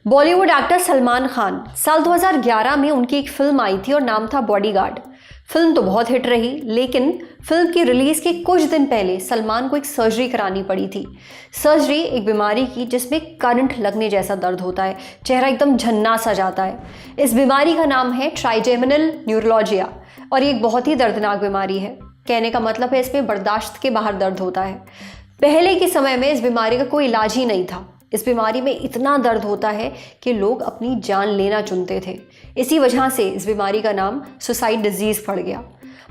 Bollywood actor Salman Khan साल 2011 में उनकी एक फिल्म आई थी और नाम था बॉडीगार्ड। फिल्म तो बहुत हिट रही, लेकिन फिल्म की रिलीज के कुछ दिन पहले सलमान को एक सर्जरी करानी पड़ी थी। सर्जरी एक बीमारी की जिसमें करंट लगने जैसा दर्द होता है, चेहरा एकदम झन्ना सा जाता है। इस बीमारी का नाम है ट्राइजेमिनल न्यूरोलॉजिया और ये एक बहुत ही दर्दनाक बीमारी है। कहने का मतलब है इसमें बर्दाश्त के बाहर दर्द होता है। पहले के समय में इस बीमारी का कोई इलाज ही नहीं था। इस बीमारी में इतना दर्द होता है कि लोग अपनी जान लेना चुनते थे। इसी वजह से इस बीमारी का नाम सुसाइड डिजीज पड़ गया।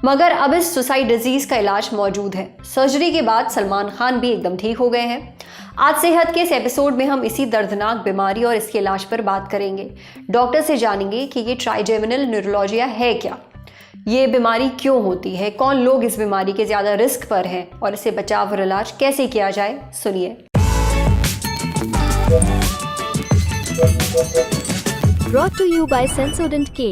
मगर अब इस सुसाइड डिजीज का इलाज मौजूद है। सर्जरी के बाद सलमान खान भी एकदम ठीक हो गए हैं। आज सेहत के इस एपिसोड में हम इसी दर्दनाक बीमारी और इसके इलाज पर बात करेंगे। डॉक्टर से जानेंगे कि ये ट्राइजेमिनल न्यूरोलॉजिया है क्या, ये बीमारी क्यों होती है, कौन लोग इस बीमारी के ज़्यादा रिस्क पर हैं और इसे बचाव और इलाज कैसे किया जाए। सुनिए। Brought to you by Sensodyne K।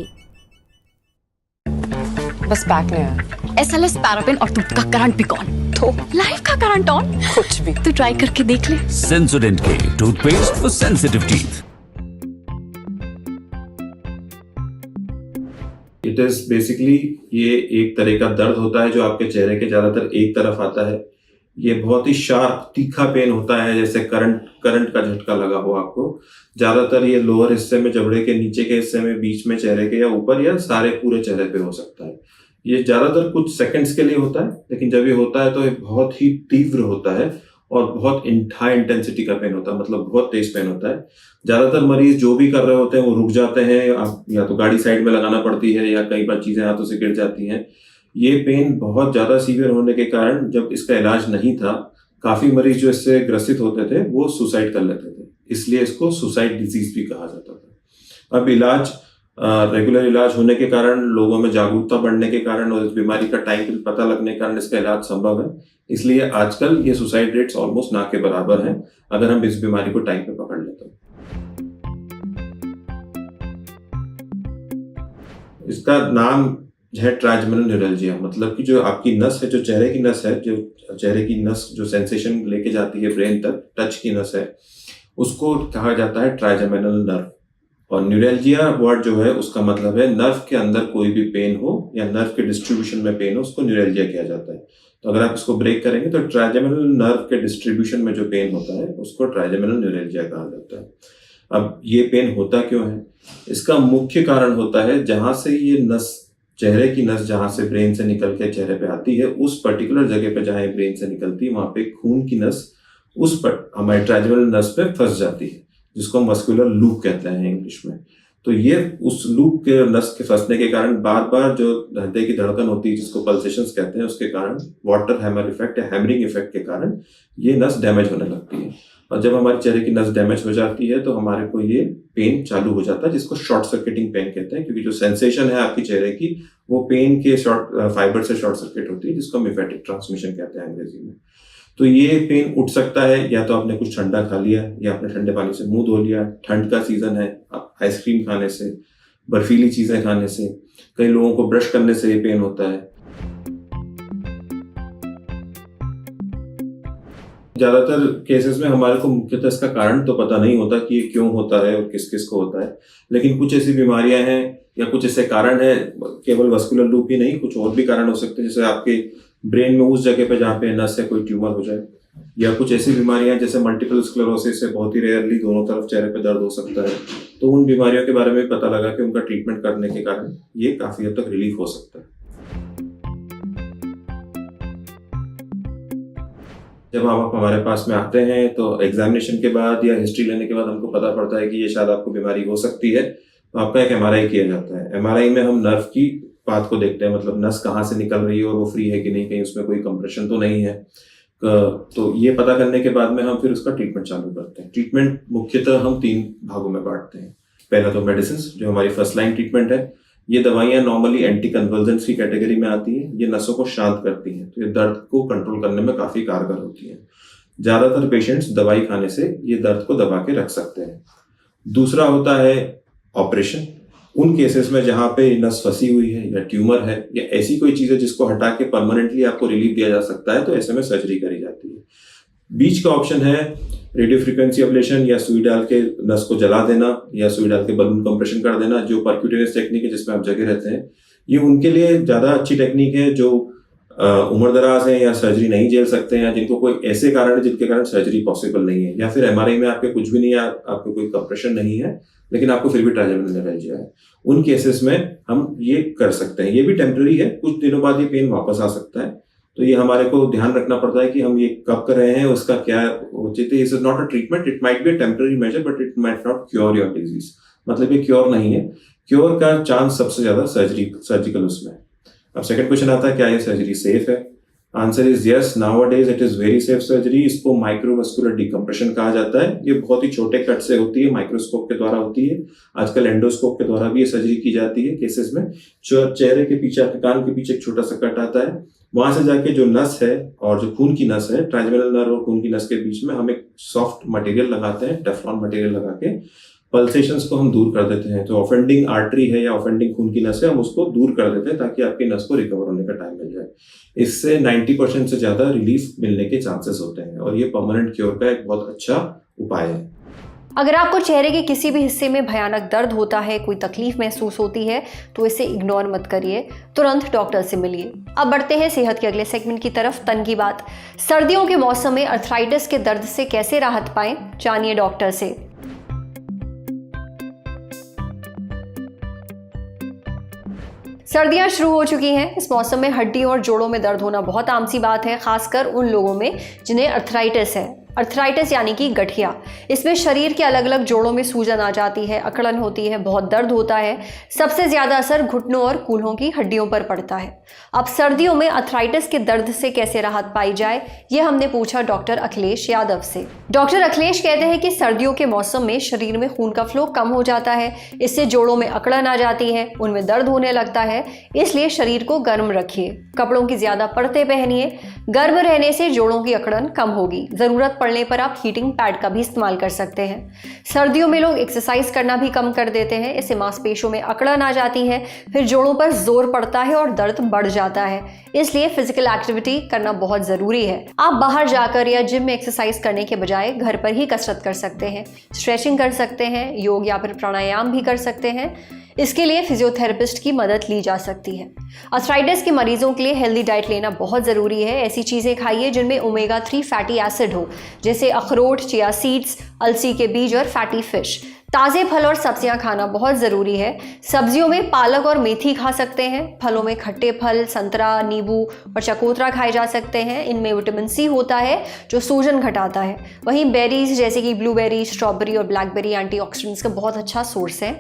बस पैक नहीं है। SLS पैराफिन और दूध का करंट भी कौन तो लाइफ का करंट ऑन कुछ भी तो ट्राई करके देख ले। Sensodyne K toothpaste for sensitive teeth. It is basically ये एक तरह का दर्द होता है जो आपके चेहरे के ज्यादातर एक तरफ आता है। ये बहुत ही शार्प तीखा पेन होता है, जैसे करंट का झटका लगा हो आपको। ज्यादातर ये लोअर हिस्से में, जबड़े के नीचे के हिस्से में, बीच में चेहरे के, या ऊपर, या सारे पूरे चेहरे पे हो सकता है। ये ज्यादातर कुछ सेकंड्स के लिए होता है, लेकिन जब ये होता है तो ये बहुत ही तीव्र होता है और बहुत हाई इंटेंसिटी का पेन होता है, मतलब बहुत तेज पेन होता है। ज्यादातर मरीज जो भी कर रहे होते हैं वो रुक जाते हैं, या तो गाड़ी साइड में लगाना पड़ती है, या कई बार चीजें हाथों से गिर जाती हैं। ये पेन बहुत ज्यादा सीवियर होने के कारण जब इसका इलाज नहीं था, काफी मरीज जो इससे ग्रसित होते थे वो सुसाइड कर लेते थे। इसलिए इसको सुसाइड डिजीज भी कहा जाता था। अब इलाज, रेगुलर इलाज होने के कारण, लोगों में जागरूकता बढ़ने के कारण और इस बीमारी का टाइम पे पता लगने के कारण इसका इलाज संभव है। इसलिए आजकल ये सुसाइड रेट्स ऑलमोस्ट ना के बराबर हैं अगर हम इस बीमारी को टाइम पे पकड़ लेते हैं। इसका नाम है ट्राइजेमिनल न्यूरोलजिया, मतलब कि जो आपकी नस है, जो चेहरे की नस है, जो चेहरे की नस जो सेंसेशन लेके जाती है ब्रेन तक, टच की नस है, उसको कहा जाता है ट्राइजेमिनल नर्व। और न्यूरोलजिया वर्ड जो है उसका मतलब है नर्व के अंदर कोई भी पेन हो या नर्व के डिस्ट्रीब्यूशन में पेन हो, उसको न्यूरोलजिया किया जाता है। तो अगर आप इसको ब्रेक करेंगे तो ट्राइजेमिनल नर्व के डिस्ट्रीब्यूशन में जो पेन होता है उसको ट्राइजेमिनल न्यूरोलजिया कहा जाता है। अब ये पेन होता क्यों है? इसका मुख्य कारण होता है जहां से ये नस, चेहरे की नस जहां से ब्रेन से निकल के चेहरे पे आती है, उस पर्टिकुलर जगह पे जहां ब्रेन से निकलती है वहां पे खून की नस उस पर हमारे ट्राइजेमिनल नस पे फंस जाती है, जिसको हम मस्कुलर लूप कहते हैं इंग्लिश में। तो ये उस लूप के नस के फंसने के कारण बार बार जो हृदय की धड़कन होती है, जिसको पल्सेशंस कहते हैं, उसके कारण वाटर हैमर इफेक्ट या हैमरिंग इफेक्ट के कारण ये नस डैमेज होने लगती है। और जब हमारे चेहरे की नस डैमेज हो जाती है तो हमारे को ये पेन चालू हो जाता है, जिसको शॉर्ट सर्किटिंग पेन कहते हैं, क्योंकि जो सेंसेशन है आपकी चेहरे की वो पेन के फाइबर से शॉर्ट सर्किट होती है, जिसको हम इम्फेटिक ट्रांसमिशन कहते हैं अंग्रेजी में। तो ये पेन उठ सकता है या तो आपने कुछ ठंडा खा लिया, या आपने ठंडे पानी से मुंह धो लिया, ठंड का सीजन है, आइसक्रीम खाने से, बर्फीली चीजें खाने से, कई लोगों को ब्रश करने से ये पेन होता है। ज्यादातर केसेस में हमारे को मुख्यतः इसका कारण तो पता नहीं होता कि ये क्यों होता है और किस किस को होता है, लेकिन कुछ ऐसी बीमारियां हैं या कुछ ऐसे कारण है, केवल वस्कुलर लूप ही नहीं, कुछ और भी कारण हो सकते हैं, जैसे आपके ब्रेन में उस जगह पे जहाँ पे नस से कोई ट्यूमर हो जाए, या कुछ ऐसी बीमारियां जैसे मल्टीपल स्क्लेरोसिस से बहुत ही रेयरली दोनों तरफ चेहरे पे दर्द हो सकता है। तो उन बीमारियों के बारे में पता लगा कि उनका ट्रीटमेंट करने के कारण ये काफी हद तक रिलीफ हो सकता है। जब आप हमारे पास में आते हैं तो एग्जामिनेशन के बाद या हिस्ट्री लेने के बाद हमको पता पड़ता है कि ये शायद आपको बीमारी हो सकती है, तो आपका एक एमआरआई किया जाता है। एमआरआई में हम नर्व की पाथ को देखते हैं, मतलब नस कहाँ से निकल रही है और वो फ्री है कि नहीं, कहीं उसमें कोई कंप्रेशन तो नहीं है। तो ये पता करने के बाद में हम फिर उसका ट्रीटमेंट चालू करते हैं। ट्रीटमेंट मुख्यतः हम 3 भागों में बांटते हैं। पहला तो मेडिसिन, जो हमारी फर्स्ट लाइन ट्रीटमेंट है। ये दवाइयां नॉर्मली एंटी कन्वर्जेंट्स की कैटेगरी में आती है। ये नसों को शांत करती हैं, तो ये दर्द को कंट्रोल करने में काफी कारगर होती है। ज्यादातर पेशेंट्स दवाई खाने से ये दर्द को दबा के रख सकते हैं। दूसरा होता है ऑपरेशन। उन केसेस में जहां पे नस फंसी हुई है, या ट्यूमर है, या ऐसी कोई चीज है जिसको हटा के परमानेंटली आपको रिलीफ दिया जा सकता है, तो ऐसे में सर्जरी करी जाती है। बीच का ऑप्शन है रेडियो फ्रीक्वेंसी एब्लेशन या सुई डाल के नस को जला देना या सुई डाल के बलून कंप्रेशन कर देना, जो परक्यूटेनियस टेक्निक है जिसमें आप जगे रहते हैं, ये उनके लिए ज़्यादा अच्छी टेक्निक है जो उम्र दराज है या सर्जरी नहीं झेल सकते हैं, या जिनको कोई ऐसे कारण है जिनके कारण सर्जरी पॉसिबल नहीं है, या फिर एमआरआई में आपके कुछ भी नहीं है, आपको कोई कंप्रेशन नहीं है लेकिन आपको फिर भी ट्राइजेमिनल न्यूरैल्जिया है, उन केसेस में हम ये कर सकते हैं। ये भी टेम्पररी है, कुछ दिनों बाद ये पेन वापस आ सकता है, तो ये हमारे को ध्यान रखना पड़ता है कि हम ये कब कर रहे हैं, उसका क्या उचित है। It is not a treatment, it might be a temporary major but it might not cure your disease. मतलब ये क्योर नहीं है, क्योर का चांस सबसे ज्यादा सर्जिकल उसमें। अब सेकंड क्वेश्चन आता है क्या ये सर्जरी सेफ है? Answer is yes, nowadays it is very safe surgery. इसको माइक्रोवस्कुलर डिकम्प्रेशन कहा जाता है। ये बहुत ही छोटे कट से होती है, माइक्रोस्कोप के द्वारा होती है, आजकल एंडोस्कोप के द्वारा भी ये सर्जरी की जाती है केसेस में। चेहरे के पीछे, कान के पीछे एक छोटा सा कट आता है, वहां से जाके जो नस है और जो खून की नस है, ट्राइजेमिनल नर्व और खून की नस के बीच में हम एक सॉफ्ट मटेरियल लगाते हैं, टेफ्लॉन मटेरियल लगा के पल्सेशंस को हम दूर कर देते हैं। तो ऑफेंडिंग आर्टरी है या ऑफेंडिंग खून की नस है, हम उसको दूर कर देते हैं ताकि आपकी नस को रिकवर होने का टाइम मिल जाए। इससे 90% से ज्यादा रिलीफ मिलने के चांसेस होते हैं और ये परमानेंट क्योर का एक बहुत अच्छा उपाय है। अगर आपको चेहरे के किसी भी हिस्से में भयानक दर्द होता है, कोई तकलीफ महसूस होती है, तो इसे इग्नोर मत करिए, तुरंत डॉक्टर से मिलिए। अब बढ़ते हैं सेहत के अगले सेगमेंट की तरफ, तन की बात। सर्दियों के मौसम में अर्थराइटिस के दर्द से कैसे राहत पाएं, जानिए डॉक्टर से। सर्दियां शुरू हो चुकी हैं। इस मौसम में हड्डियों और जोड़ों में दर्द होना बहुत आम सी बात है, खासकर उन लोगों में जिन्हें अर्थराइटिस है। अर्थराइटिस यानी कि गठिया। इसमें शरीर के अलग अलग जोड़ों में सूजन आ जाती है, अकड़न होती है, बहुत दर्द होता है। सबसे ज्यादा असर घुटनों और कूल्हों की हड्डियों पर पड़ता है। अब सर्दियों में अर्थराइटिस के दर्द से कैसे राहत पाई जाए, ये हमने पूछा डॉक्टर अखिलेश यादव से। डॉक्टर अखिलेश कहते हैं कि सर्दियों के मौसम में शरीर में खून का फ्लो कम हो जाता है, इससे जोड़ों में अकड़न आ जाती है, उनमें दर्द होने लगता है। इसलिए शरीर को गर्म रखिए, कपड़ों की ज्यादा परतें पहनिए। गर्म रहने से जोड़ों की अकड़न कम होगी। जरूरत पड़ने पर आप हीटिंग पैड का भी इस्तेमाल कर सकते हैं। सर्दियों में लोग एक्सरसाइज करना भी कम कर देते हैं, इससे मांसपेशियों में अकड़न आ जाती है, फिर जोड़ों पर जोर पड़ता है और दर्द बढ़ जाता है। इसलिए फिजिकल एक्टिविटी करना बहुत जरूरी है। आप बाहर जाकर या जिम में एक्सरसाइज करने के बजाय घर पर ही कसरत कर सकते हैं, स्ट्रेचिंग कर सकते हैं, योग या फिर प्राणायाम भी कर सकते हैं। इसके लिए फिजियोथेरेपिस्ट की मदद ली जा सकती है। अर्थराइटिस के मरीजों के लिए हेल्दी डाइट लेना बहुत ज़रूरी है। ऐसी चीज़ें खाइए जिनमें ओमेगा 3 फैटी एसिड हो, जैसे अखरोट, चिया सीड्स, अलसी के बीज और फैटी फिश। ताज़े फल और सब्जियां खाना बहुत ज़रूरी है। सब्जियों में पालक और मेथी खा सकते हैं। फलों में खट्टे फल, संतरा, नींबू और चकोतरा खाए जा सकते हैं। इनमें विटामिन सी होता है जो सूजन घटाता है। वहीं बेरीज जैसे कि ब्लूबेरी, स्ट्रॉबेरी और ब्लैकबेरी एंटीऑक्सीडेंट्स का बहुत अच्छा सोर्स है।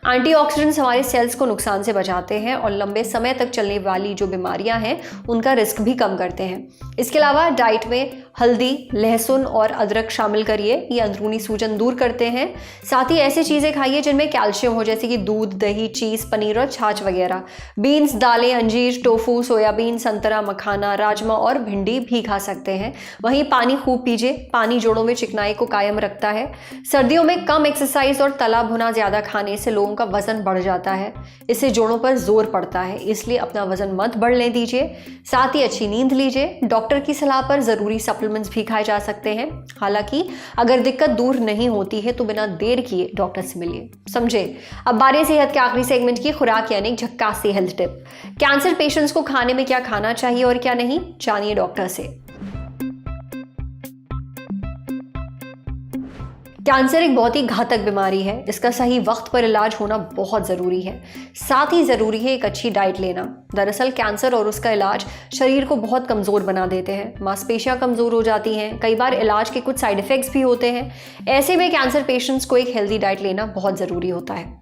एंटीऑक्सीडेंट्स हमारे सेल्स को नुकसान से बचाते हैं और लंबे समय तक चलने वाली जो बीमारियां हैं उनका रिस्क भी कम करते हैं। इसके अलावा डाइट में हल्दी, लहसुन और अदरक शामिल करिए, ये अंदरूनी सूजन दूर करते हैं। साथ ही ऐसी चीज़ें खाइए जिनमें कैल्शियम हो, जैसे कि दूध, दही, चीज़, पनीर और छाछ वगैरह। बीन्स, दालें, अंजीर, टोफू, सोयाबीन, संतरा, मखाना, राजमा और भिंडी भी खा सकते हैं। वहीं पानी खूब पीजिए, पानी जोड़ों में चिकनाई को कायम रखता है। सर्दियों में कम एक्सरसाइज और तला भुना ज़्यादा खाने से लोगों का वजन बढ़ जाता है, इससे जोड़ों पर जोर पड़ता है। इसलिए अपना वजन मत बढ़ने दीजिए। साथ ही अच्छी नींद लीजिए। डॉक्टर की सलाह पर ज़रूरी सप्लीमेंट्स भी खाए जा सकते हैं। हालांकि अगर दिक्कत दूर नहीं होती है तो बिना देर किए डॉक्टर से मिलिए। समझे। अब बारी सेहत के आखिरी सेगमेंट की, खुराक यानी झक्कासी हेल्थ टिप। कैंसर पेशेंट्स को खाने में क्या खाना चाहिए और क्या नहीं, जानिए डॉक्टर से। कैंसर एक बहुत ही घातक बीमारी है। इसका सही वक्त पर इलाज होना बहुत ज़रूरी है। साथ ही ज़रूरी है एक अच्छी डाइट लेना। दरअसल कैंसर और उसका इलाज शरीर को बहुत कमज़ोर बना देते हैं। मांसपेशियां कमज़ोर हो जाती हैं। कई बार इलाज के कुछ साइड इफ़ेक्ट्स भी होते हैं। ऐसे में कैंसर पेशेंट्स को एक हेल्दी डाइट लेना बहुत ज़रूरी होता है।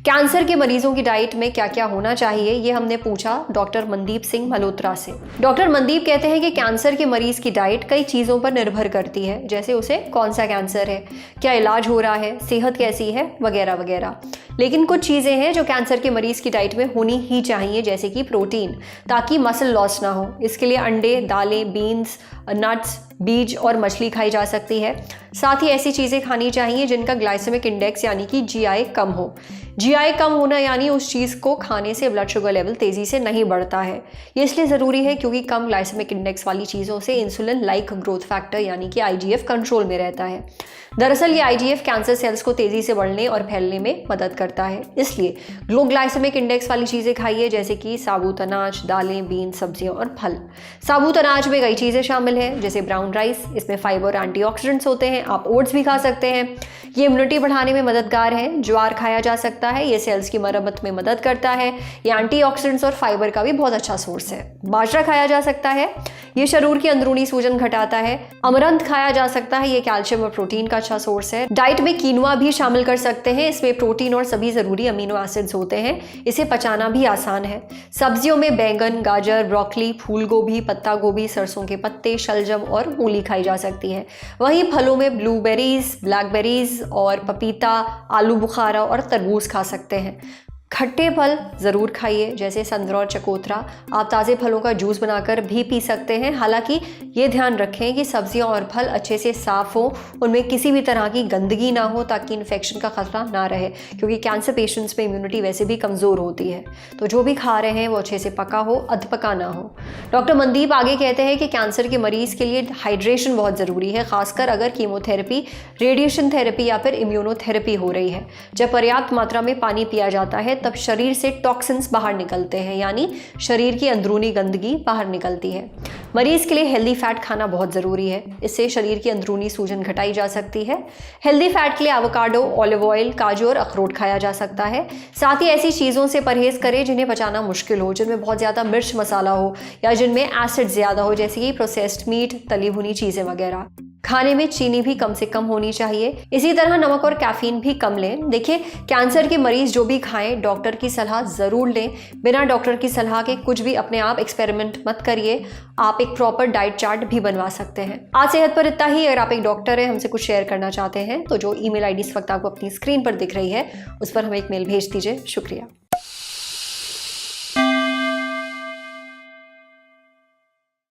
कैंसर के मरीजों की डाइट में क्या क्या होना चाहिए, ये हमने पूछा डॉक्टर मनदीप सिंह मल्होत्रा से। डॉक्टर मनदीप कहते हैं कि कैंसर के मरीज की डाइट कई चीज़ों पर निर्भर करती है, जैसे उसे कौन सा कैंसर है, क्या इलाज हो रहा है, सेहत कैसी है, वगैरह वगैरह। लेकिन कुछ चीज़ें हैं जो कैंसर के मरीज की डाइट में होनी ही चाहिए, जैसे कि प्रोटीन, ताकि मसल लॉस ना हो। इसके लिए अंडे, दालें, बीन्स, नट्स, बीज और मछली खाई जा सकती है। साथ ही ऐसी चीज़ें खानी चाहिए जिनका ग्लाइसेमिक इंडेक्स यानी कि GI कम हो। GI कम होना यानी उस चीज़ को खाने से ब्लड शुगर लेवल तेज़ी से नहीं बढ़ता है। ये इसलिए ज़रूरी है क्योंकि कम ग्लाइसेमिक इंडेक्स वाली चीज़ों से इंसुलिन लाइक ग्रोथ फैक्टर यानी कि IGF कंट्रोल में रहता है। दरअसल ये IGF कैंसर सेल्स को तेज़ी से बढ़ने और फैलने में मदद करता है। इसलिए लो ग्लाइसेमिक इंडेक्स वाली चीज़ें खाइए, जैसे कि साबुत अनाज, दालें, बीन, सब्जियां और फल। साबुत अनाज में कई चीज़ें शामिल हैं, जैसे ब्राउन राइस, इसमें फाइबर और एंटीऑक्सीडेंट्स होते हैं। आप ओट्स भी खा सकते हैं, ये इम्यूनिटी बढ़ाने में मददगार है। ज्वार खाया जा सकता है, ये सेल्स की मरम्मत में मदद करता है। ये एंटीऑक्सीडेंट्स और फाइबर का भी बहुत अच्छा सोर्स है। बाजरा खाया जा सकता है, ये शरीर की अंदरूनी सूजन घटाता है। अमरंथ खाया जा सकता है, ये कैल्शियम और प्रोटीन का अच्छा सोर्स है। डाइट में कीनुआ भी शामिल कर सकते हैं, इसमें प्रोटीन और सभी ज़रूरी अमीनो एसिड्स होते हैं, इसे पचाना भी आसान है। सब्जियों में बैंगन, गाजर, ब्रोकली, फूल गोभी, पत्ता गोभी, सरसों के पत्ते, शलजम और मूली खाई जा सकती है। वहीं फलों में ब्लूबेरीज, ब्लैकबेरीज और पपीता, आलू बुखारा और तरबूज खा सकते हैं। खट्टे फल ज़रूर खाइए, जैसे संतरा और चकोतरा। आप ताज़े फलों का जूस बनाकर भी पी सकते हैं। हालांकि ये ध्यान रखें कि सब्जियां और फल अच्छे से साफ़ हो, उनमें किसी भी तरह की गंदगी ना हो, ताकि इन्फेक्शन का खतरा ना रहे, क्योंकि कैंसर पेशेंट्स में इम्यूनिटी वैसे भी कमज़ोर होती है। तो जो भी खा रहे हैं वो अच्छे से पका हो, अधपका ना हो। डॉक्टर मनदीप आगे कहते हैं कि कैंसर के मरीज़ के लिए हाइड्रेशन बहुत ज़रूरी है, खासकर अगर कीमोथेरेपी, रेडिएशन थेरेपी या फिर इम्यूनोथेरेपी हो रही है। जब पर्याप्त मात्रा में पानी पिया जाता है तब शरीर से टॉक्सिन्स बाहर निकलते हैं, यानी शरीर की अंदरूनी गंदगी बाहर निकलती है। मरीज के लिए हेल्दी फैट खाना बहुत ज़रूरी है, इससे शरीर की अंदरूनी सूजन घटाई जा सकती है। हेल्दी फैट के लिए एवोकाडो, ऑलिव ऑयल, काजू और अखरोट खाया जा सकता है। साथ ही ऐसी चीज़ों से परहेज करें जिन्हें पचाना मुश्किल हो, जिनमें बहुत ज़्यादा मिर्च मसाला हो या जिनमें एसिड ज़्यादा हो, जैसे कि प्रोसेस्ड मीट, तली भुनी चीज़ें वगैरह। खाने में चीनी भी कम से कम होनी चाहिए। इसी तरह नमक और कैफीन भी कम लें। देखिए, कैंसर के मरीज जो भी खाएं, डॉक्टर की सलाह ज़रूर लें। बिना डॉक्टर की सलाह के कुछ भी अपने आप एक्सपेरिमेंट मत करिए। आप एक प्रॉपर डाइट चार्ट भी बनवा सकते हैं। आज सेहत पर इतना ही। अगर आप एक डॉक्टर हैं, हमसे कुछ शेयर करना चाहते हैं, तो जो email ID इस वक्त आपको अपनी स्क्रीन पर दिख रही है, उस पर हमें एक मेल भेज दीजिए। शुक्रिया।